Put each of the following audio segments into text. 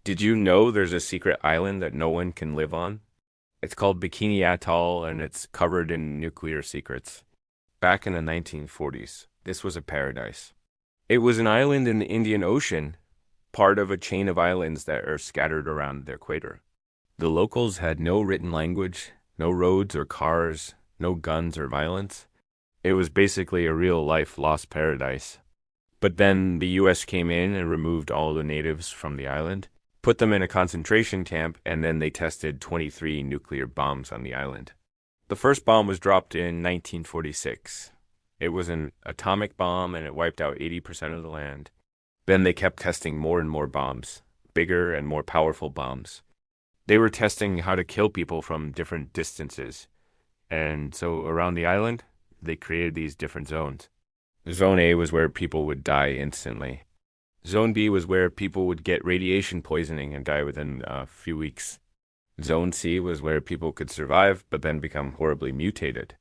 Did you know there's a secret island that no one can live on? It's called Bikini Atoll and it's covered in nuclear secrets. Back in the 1940s, this was a paradise. It was an island in the Indian Ocean, part of a chain of islands that are scattered around the equator. The locals had no written language, no roads or cars, no guns or violence. It was basically a real life lost paradise. But then the US came in and removed all the natives from the island, put them in a concentration camp, and then they tested 23 nuclear bombs on the island. The first bomb was dropped in 1946. It was an atomic bomb and it wiped out 80% of the land. Then they kept testing more and more bombs, bigger and more powerful bombs. They were testing how to kill people from different distances. And so around the island, they created these different zones. Zone A was where people would die instantly. Zone B was where people would get radiation poisoning and die within a few weeks. Zone C was where people could survive but then become horribly mutated.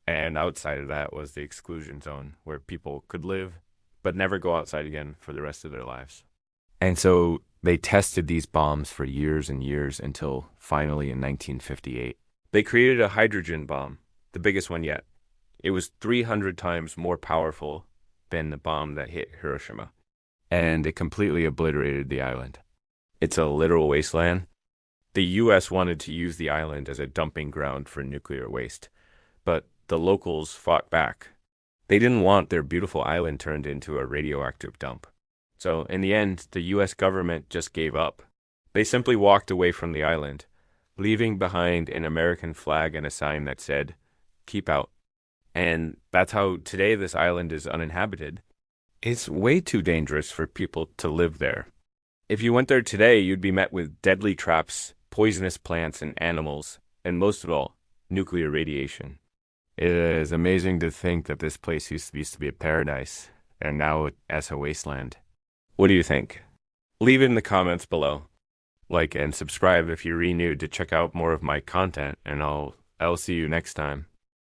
And outside of that was the exclusion zone, where people could live but never go outside again for the rest of their lives. And so they tested these bombs for years and years until finally in 1958, they created a hydrogen bomb, the biggest one yet. It was 300 times more powerful than the bomb that hit Hiroshima, and it completely obliterated the island. It's a literal wasteland. The US wanted to use the island as a dumping ground for nuclear waste, but the locals fought back. They didn't want their beautiful island turned into a radioactive dump. So in the end, the US government just gave up. They simply walked away from the island, leaving behind an American flag and a sign that said, "Keep out." And that's how today this island is uninhabited. It's way too dangerous for people to live there. If you went there today, you'd be met with deadly traps, poisonous plants and animals, and most of all, nuclear radiation. It is amazing to think that this place used to be a paradise, and now it's a wasteland. What do you think? Leave it in the comments below. Like and subscribe if you're renewed to check out more of my content, and I'll see you next time.